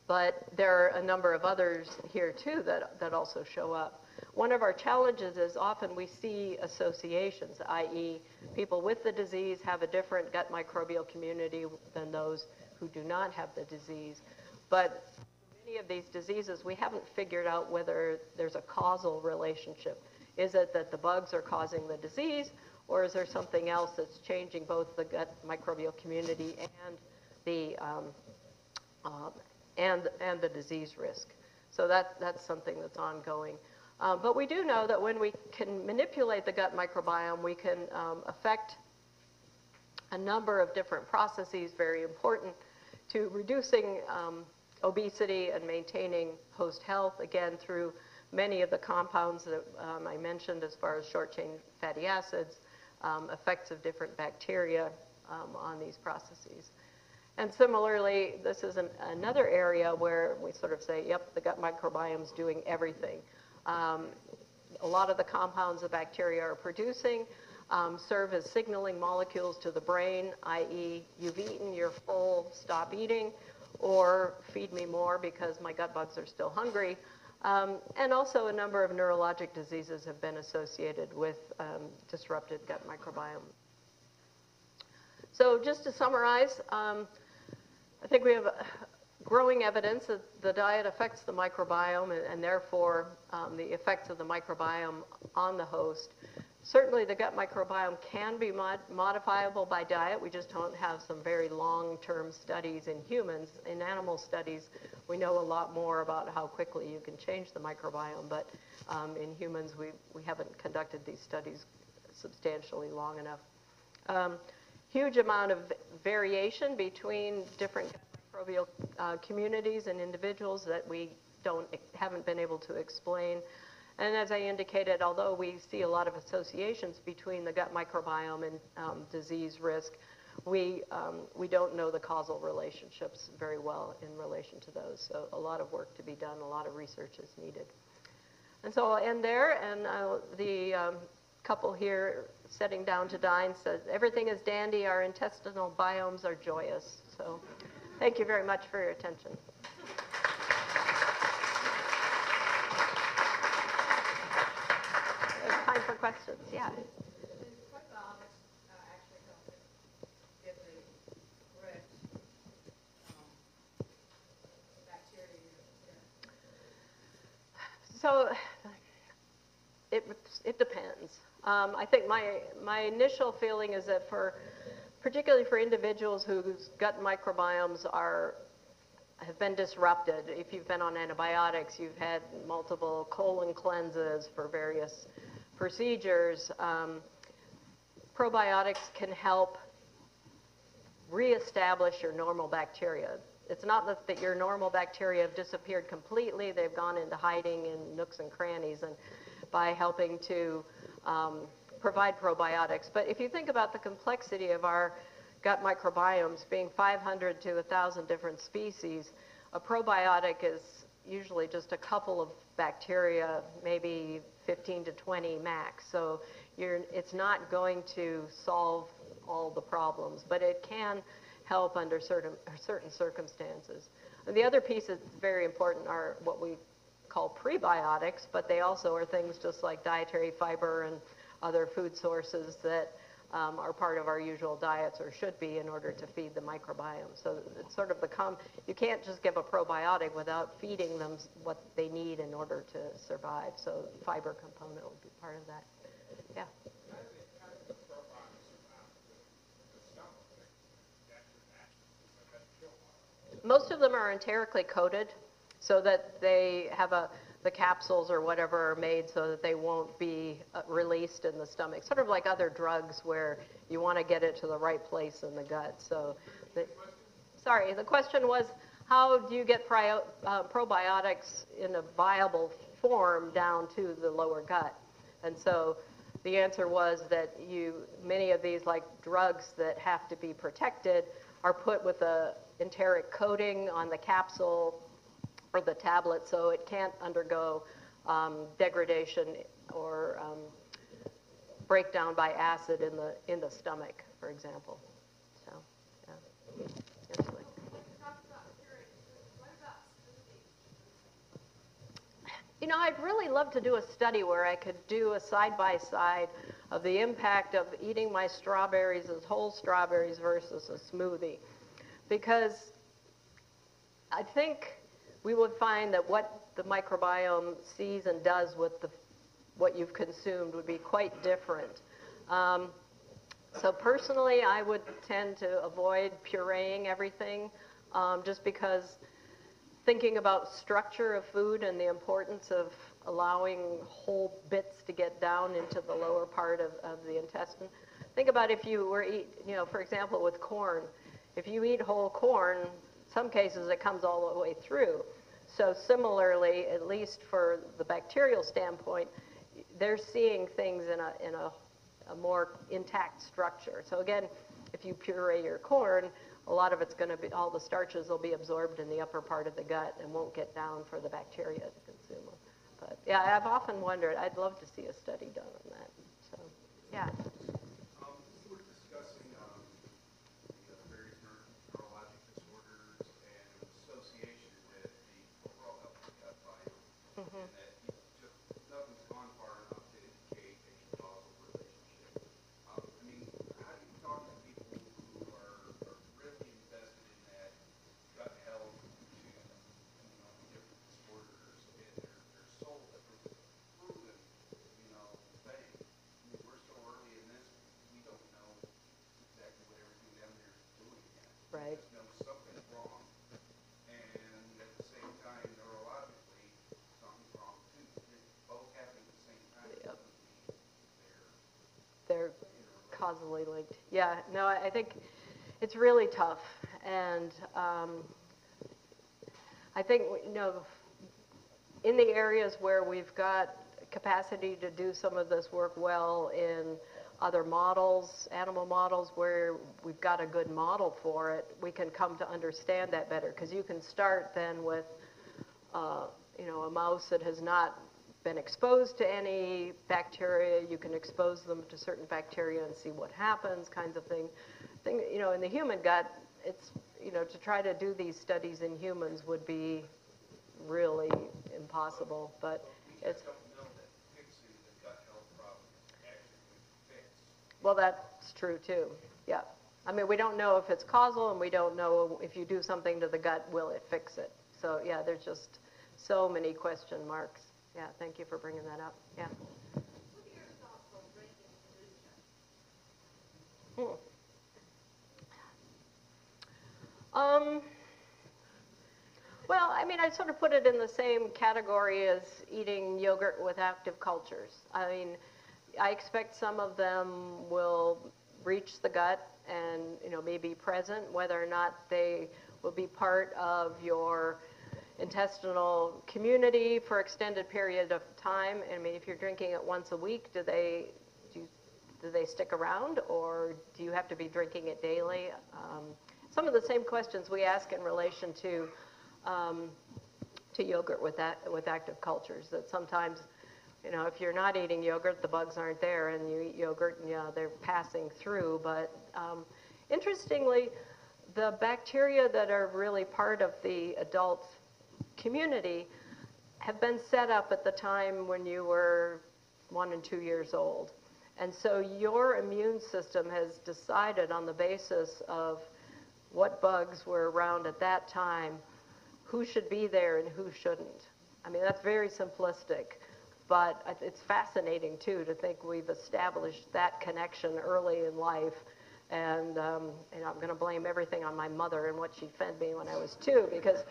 But there are a number of others here too that also show up. One of our challenges is often we see associations, i.e. people with the disease have a different gut microbial community than those who do not have the disease. But many of these diseases, we haven't figured out whether there's a causal relationship. Is it that the bugs are causing the disease, or is there something else that's changing both the gut microbial community and the disease risk? So that's something that's ongoing. But we do know that when we can manipulate the gut microbiome, we can affect a number of different processes, very important to reducing obesity and maintaining host health, again, through many of the compounds that I mentioned as far as short-chain fatty acids, effects of different bacteria, on these processes. And similarly, this is another area where we sort of say, yep, the gut microbiome is doing everything. A lot of the compounds the bacteria are producing serve as signaling molecules to the brain, i.e. you've eaten, you're full, stop eating, or feed me more because my gut bugs are still hungry. And also a number of neurologic diseases have been associated with disrupted gut microbiome. So just to summarize, I think we have growing evidence that the diet affects the microbiome and therefore the effects of the microbiome on the host. Certainly the gut microbiome can be modifiable by diet. We just don't have some very long-term studies in humans. In animal studies, we know a lot more about how quickly you can change the microbiome, but in humans, we haven't conducted these studies substantially long enough. Huge amount of variation between different microbial communities and individuals that we haven't been able to explain. And as I indicated, although we see a lot of associations between the gut microbiome and disease risk, we don't know the causal relationships very well in relation to those. So a lot of work to be done, a lot of research is needed. And so I'll end there, and the couple here sitting down to dine says, everything is dandy, our intestinal biomes are joyous. So thank you very much for your attention. Time for questions, yeah. Probiotics actually help get the correct bacteria in. So it depends. I think my initial feeling is that particularly for individuals whose gut microbiomes have been disrupted, if you've been on antibiotics, you've had multiple colon cleanses for various procedures, probiotics can help reestablish your normal bacteria. It's not that your normal bacteria have disappeared completely. They've gone into hiding in nooks and crannies, and by helping to provide probiotics. But if you think about the complexity of our gut microbiomes being 500 to 1,000 different species, a probiotic is usually just a couple of bacteria, maybe 15 to 20 max. So it's not going to solve all the problems, but it can help under certain circumstances. And the other piece that's very important are what we call prebiotics, but they also are things just like dietary fiber and other food sources that are part of our usual diets, or should be, in order to feed the microbiome. So it's sort of you can't just give a probiotic without feeding them what they need in order to survive. So the fiber component will be part of that. Yeah. Most of them are enterically coated so that they have the capsules or whatever are made so that they won't be released in the stomach. Sort of like other drugs where you want to get it to the right place in the gut. So, sorry, the question was, how do you get probiotics in a viable form down to the lower gut? And so the answer was that many of these, like drugs that have to be protected, are put with a enteric coating on the capsule or the tablet, so it can't undergo degradation or breakdown by acid in the stomach, for example. So, yeah. Yes, please. You know, I'd really love to do a study where I could do a side-by-side of the impact of eating my strawberries as whole strawberries versus a smoothie, because I think we would find that what the microbiome sees and does with what you've consumed would be quite different. So personally, I would tend to avoid pureeing everything, just because thinking about structure of food and the importance of allowing whole bits to get down into the lower part of the intestine. Think about if you were for example, with corn. If you eat whole corn, in some cases it comes all the way through. So similarly, at least for the bacterial standpoint, they're seeing things in a more intact structure. So again, if you puree your corn, a lot of it's going to be, all the starches will be absorbed in the upper part of the gut and won't get down for the bacteria to consume them. But yeah, I've often wondered, I'd love to see a study done on that. So, yeah. We were discussing the various neurologic disorders and association with the overall health of the gut biome, and that just nothing's gone far enough to indicate a causal relationship. I mean, how do you talk to people who are really invested in that gut health to, different disorders, and they're sold that this is a proven, thing? I mean, we're so early in this, we don't know exactly what everything down there is doing yet. Right. We just know something's wrong. And at the same time, neurologically, something's wrong too. They're both happening at the same time. Yep. Doesn't mean They're interrelated. causally linked. Yeah, no, I think it's really tough. And I think, in the areas where we've got capacity to do some of this work well in other models, animal models, where we've got a good model for it, we can come to understand that better. Because you can start then with, a mouse that has not been exposed to any bacteria. You can expose them to certain bacteria and see what happens, kinds of thing. In the human gut, it's, to try to do these studies in humans would be really impossible, but We it's, just don't know that fixing the gut health problem is actually going to fix. well, that's true too, yeah. I mean, we don't know if it's causal, and we don't know if you do something to the gut, will it fix it? So, yeah, there's just so many question marks. Yeah, thank you for bringing that up, yeah. What are your thoughts on drinking kombucha? Well, I mean, I sort of put it in the same category as eating yogurt with active cultures. I mean, I expect some of them will reach the gut and, may be present, whether or not they will be part of your intestinal community for extended period of time. I mean, if you're drinking it once a week, do they stick around, or do you have to be drinking it daily? Some of the same questions we ask in relation to yogurt with active cultures, that sometimes, if you're not eating yogurt, the bugs aren't there, and you eat yogurt and they're passing through. But interestingly, the bacteria that are really part of the adult community have been set up at the time when you were 1 and 2 years old. And so your immune system has decided on the basis of what bugs were around at that time, who should be there and who shouldn't. I mean, that's very simplistic, but it's fascinating, too, to think we've established that connection early in life. And I'm going to blame everything on my mother and what she fed me when I was 2, because,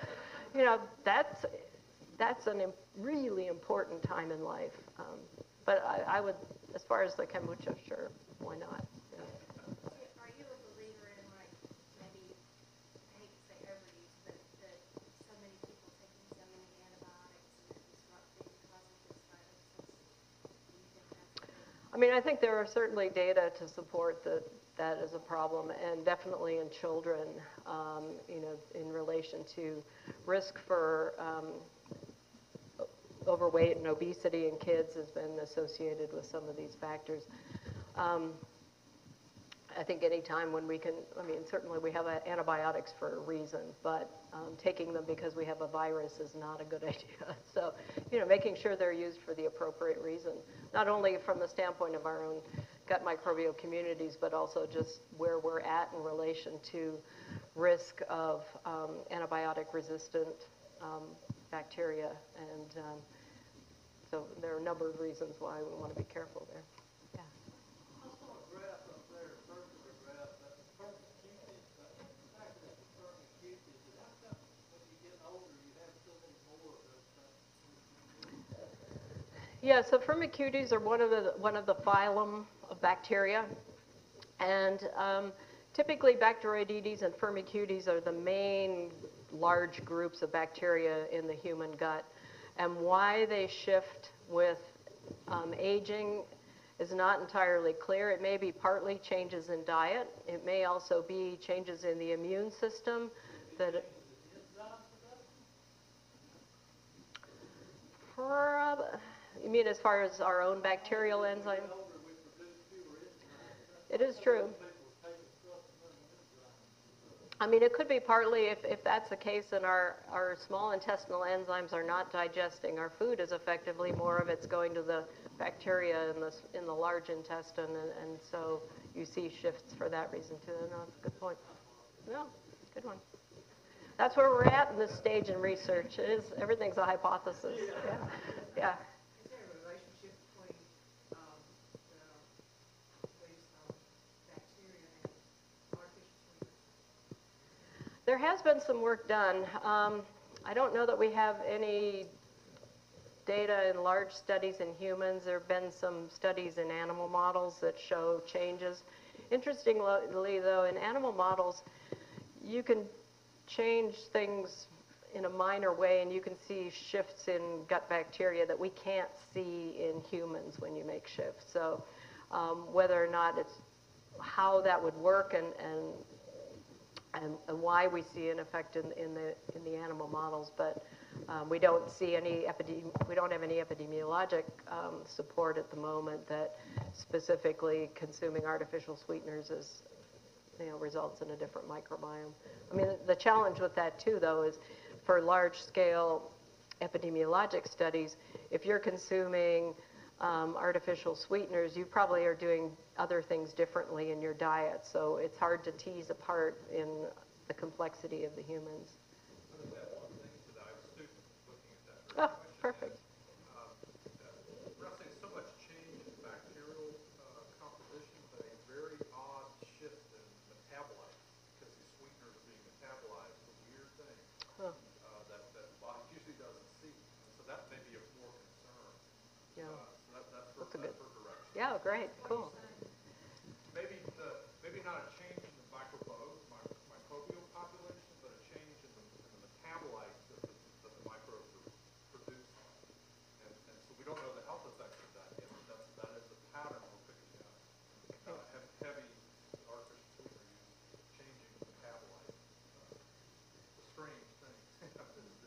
that's a really important time in life. But I would, as far as the kombucha, sure, why not? Yeah. Are you a believer in, maybe, I hate to say overuse, but that so many people taking so many antibiotics and they're disrupting causative side effects? Do you think that's I mean, I think there are certainly data to support that is a problem, and definitely in children, in relation to risk for overweight and obesity in kids has been associated with some of these factors. I think any time when we can, certainly we have antibiotics for a reason, but taking them because we have a virus is not a good idea. So, making sure they're used for the appropriate reason, not only from the standpoint of our own gut microbial communities, but also just where we're at in relation to risk of antibiotic-resistant bacteria. And so there are a number of reasons why we want to be careful there. Yeah. I saw a graph up there, a circular graph, that permacuties, but the fact that it's permacuties, is how come when you get older you have so many more of those things? Yeah, so firmicutes are one of the phylum of bacteria, and typically Bacteroidetes and firmicutes are the main large groups of bacteria in the human gut. And why they shift with aging is not entirely clear. It may be partly changes in diet. It may also be changes in the immune system that you mean as far as our own bacterial enzyme? It is true. I mean, it could be partly, if that's the case, and our small intestinal enzymes are not digesting our food as effectively, more of it's going to the bacteria in the large intestine, and so you see shifts for that reason too. No, that's a good point. No, good one. That's where we're at in this stage in research. Everything's a hypothesis. Yeah. Yeah. Is there a relationship between these bacteria and artificial sweeteners? There has been some work done. I don't know that we have any data in large studies in humans. There have been some studies in animal models that show changes. Interestingly, though, in animal models, you can change things in a minor way, and you can see shifts in gut bacteria that we can't see in humans when you make shifts. So whether or not it's how that would work and why we see an effect in the animal models, but we don't see any we don't have any epidemiologic support at the moment that specifically consuming artificial sweeteners is, results in a different microbiome. I mean, the challenge with that too, though, is for large-scale epidemiologic studies, if you're consuming artificial sweeteners, you probably are doing other things differently in your diet. So it's hard to tease apart in the complexity of the humans. Oh, perfect. We're not seeing so much change in bacterial composition, but a very odd shift in metabolites because these sweeteners are being metabolized. A weird thing that the body usually doesn't see. And so that may be of more concern. Yeah. So that's a good. direction. Yeah, great, cool. Maybe not a change in the microbial population, but a change in the metabolites that the microbes are producing. And so we don't know the health effects of that yet, but that is the pattern we're picking up. Heavy artificial sweetener use changing the metabolites. It's a strange thing.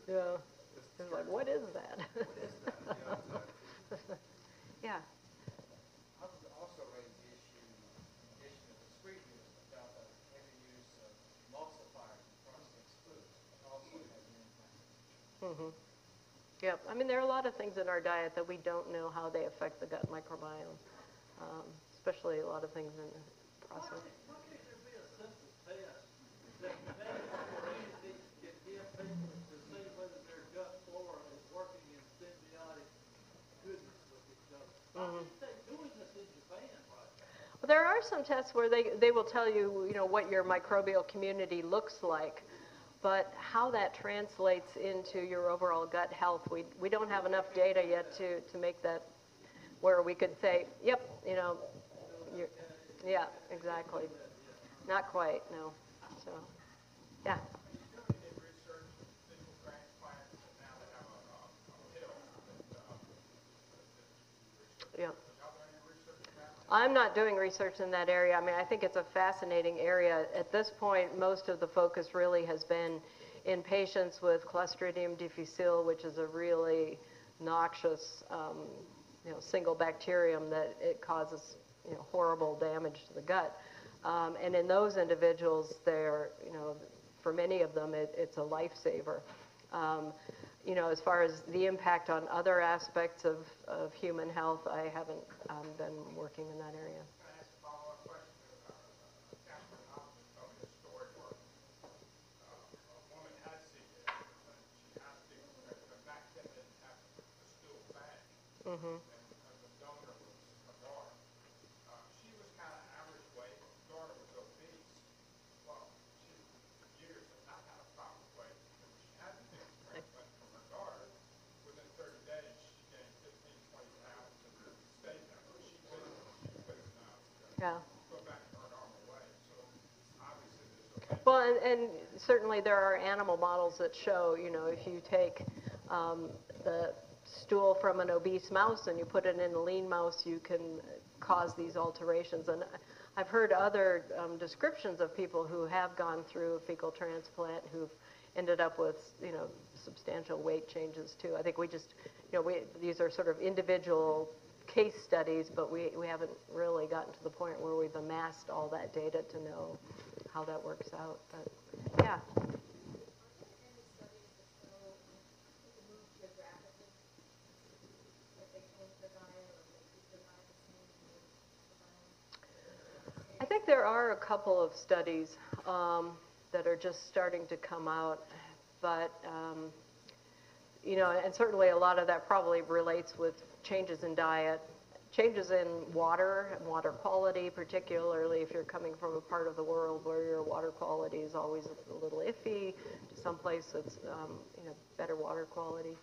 Yeah. It's like, what is that? What is that? Yeah, exactly. Yeah. I would also raise the issue, in addition to the sweeteners, about the heavy use of emulsifiers in processed foods. It also has an impact. Mm-hmm. Yep. I mean, there are a lot of things in our diet that we don't know how they affect the gut microbiome, especially a lot of things in the process. Why can't there be a simple test that manufacturers can give people to see whether their gut flora is working in symbiotic goodness with each other? Why aren't they doing this in Japan right now? Well, there are some tests where they will tell you, what your microbial community looks like, but how that translates into your overall gut health, we don't have enough data yet to make that where we could say, yep, yeah, exactly. Not quite, no. So, yeah. Yeah. I'm not doing research in that area. I mean, I think it's a fascinating area. At this point, most of the focus really has been in patients with Clostridium difficile, which is a really noxious, single bacterium that it causes, horrible damage to the gut. And in those individuals, for many of them, it's a lifesaver. As far as the impact on other aspects of human health, I haven't been working in that area. Can I ask a follow-up question? Catherine Hoffman told me a story where a woman had C. diff, and she had to, the bacteria didn't have a stool bag, Mm-hmm. and the donor was a daughter. She was kind of average weight. The daughter was obese. Well, she for years had not had a proper weight. And when she had the transplant from her daughter, within 30 days, she gained 15, 20 pounds and stayed there. She couldn't Yeah. go back to her normal weight. So obviously there's a link. Well, and certainly there are animal models that show, if you take the stool from an obese mouse and you put it in a lean mouse, you can cause these alterations. And I've heard other descriptions of people who have gone through a fecal transplant who've ended up with, substantial weight changes too. I think we just, these are sort of individual case studies, but we haven't really gotten to the point where we've amassed all that data to know how that works out. But yeah. I think there are a couple of studies that are just starting to come out, but and certainly a lot of that probably relates with changes in diet, changes in water and water quality, particularly if you're coming from a part of the world where your water quality is always a little iffy, to someplace that's better water quality.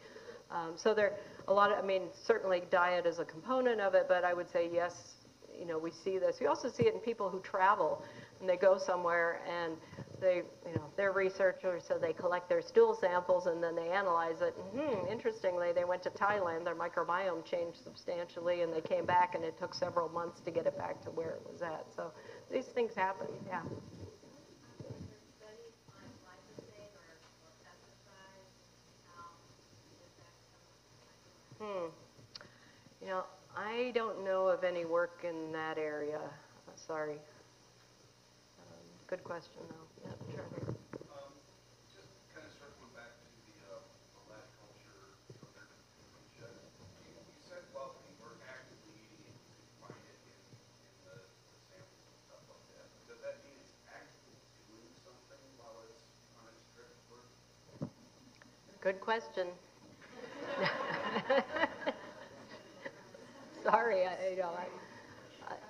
So there a lot of, certainly diet is a component of it, but I would say yes, we see this. We also see it in people who travel and they go somewhere and they, they're researchers, so they collect their stool samples and then they analyze it. And, interestingly, they went to Thailand, their microbiome changed substantially, and they came back and it took several months to get it back to where it was at. So these things happen, yeah. I don't know of any work in that area. Sorry. Good question, though. Yeah, sure. Just kind of circling back to the lab culture, you said, well, you were actively eating it, you could find it in the samples and stuff like that. Does that mean it's actively doing something while it's on its trip to work? Good question. Sorry, I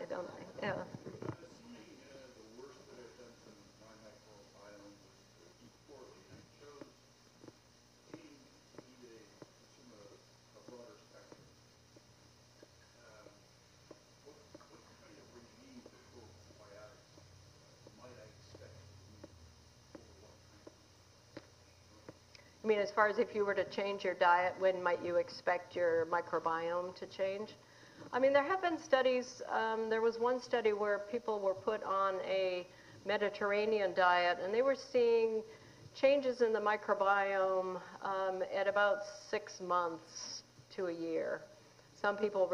don't think, yeah. Assuming the worst that I've done from my microbiome was to eat poorly, and I chose eating to consume a broader spectrum. What kind of regime for probiotics might I expect to use over what time? I mean, as far as if you were to change your diet, when might you expect your microbiome to change? I mean, there have been studies. There was one study where people were put on a Mediterranean diet, and they were seeing changes in the microbiome at about 6 months to a year. Some people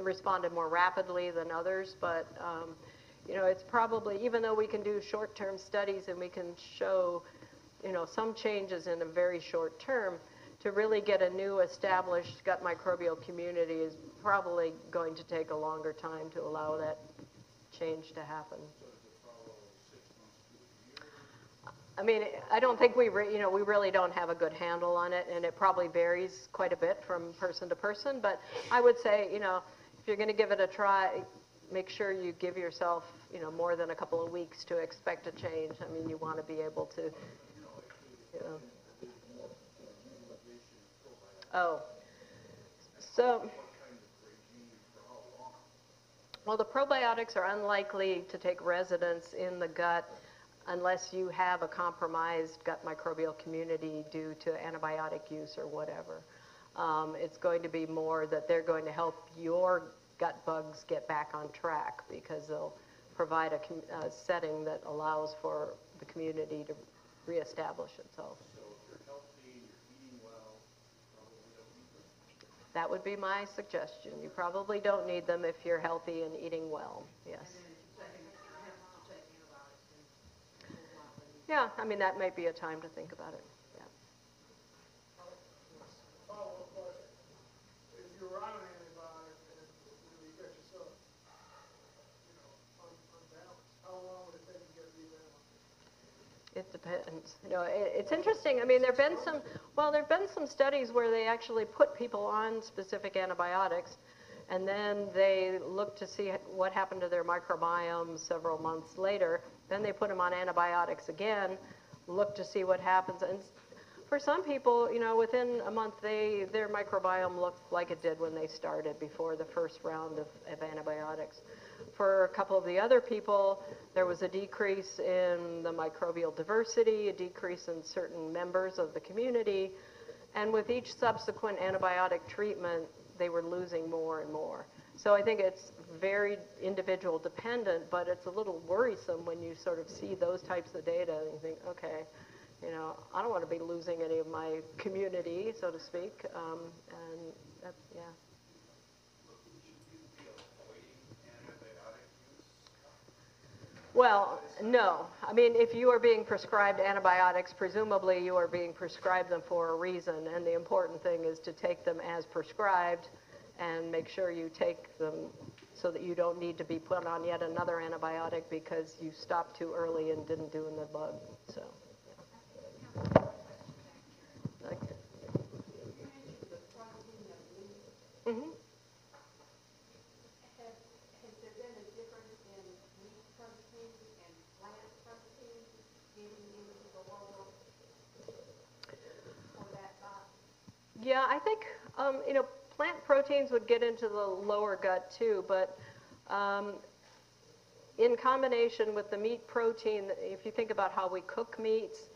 responded more rapidly than others, but it's probably, even though we can do short-term studies and we can show some changes in a very short term, to really get a new established gut microbial community is probably going to take a longer time to allow that change to happen. So does it follow 6 months to a year? I mean, I don't think we really don't have a good handle on it, and it probably varies quite a bit from person to person. But I would say, if you're going to give it a try, make sure you give yourself, more than a couple of weeks to expect a change. I mean, you want to be able to, Oh, so, well, the probiotics are unlikely to take residence in the gut unless you have a compromised gut microbial community due to antibiotic use or whatever. It's going to be more that they're going to help your gut bugs get back on track because they'll provide a setting that allows for the community to reestablish itself. So if you're healthy, you're eating well, you probably don't need them. That would be my suggestion. You probably don't need them if you're healthy and eating well, yes. Yeah, I mean, that might be a time to think about it. Yeah. Follow-up question. If you're on an antibiotic and you get yourself, unbalanced, how long would it take to get rebalanced? It depends. It's interesting. I mean, there've been some studies where they actually put people on specific antibiotics, and then they look to see what happened to their microbiome several months later. Then they put them on antibiotics again, look to see what happens. And for some people, within a month, their microbiome looked like it did when they started before the first round of antibiotics. For a couple of the other people, there was a decrease in the microbial diversity, a decrease in certain members of the community, and with each subsequent antibiotic treatment, they were losing more and more. So I think it's very individual dependent, but it's a little worrisome when you sort of see those types of data and you think, okay, you know, I don't want to be losing any of my community, so to speak. And that's, yeah. Well, no. I mean, if you are being prescribed antibiotics, presumably you are being prescribed them for a reason, and the important thing is to take them as prescribed and make sure you take them so that you don't need to be put on yet another antibiotic because you stopped too early and didn't do in the bug. So, yeah. Like, mm-hmm. Has there been a difference in meat protein and plant protein getting into the lower for that body? Yeah, I think, you know, plant proteins would get into the lower gut too, but in combination with the meat protein, if you think about how we cook meats,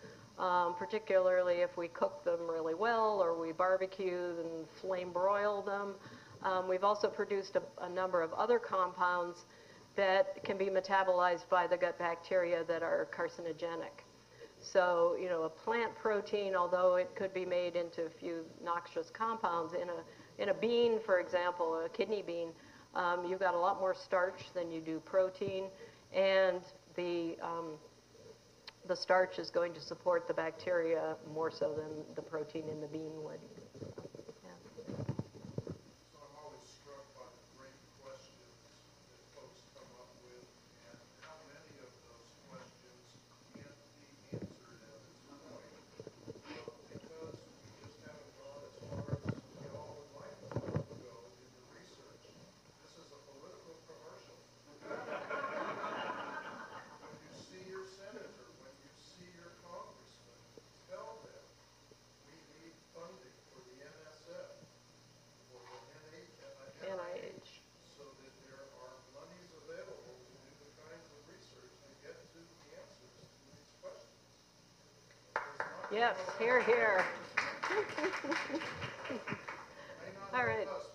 particularly if we cook them really well or we barbecue and flame broil them, we've also produced a number of other compounds that can be metabolized by the gut bacteria that are carcinogenic. So, you know, a plant protein, although it could be made into a few noxious compounds, in a bean, for example, a kidney bean, you've got a lot more starch than you do protein, and the starch is going to support the bacteria more so than the protein in the bean would. Yeah. So I'm always struck by the great questions that folks come up with and how many of those questions can't be answered at this point because we just haven't gone as far as we all would like to go in the research. This is a political commercial. When you see your senator, when you see your congressman, tell them we need funding for the NSF, for the NIH, so that there are monies available to do the kinds of research and get to the answers to these questions. Yes, here, here. May not All right. help us,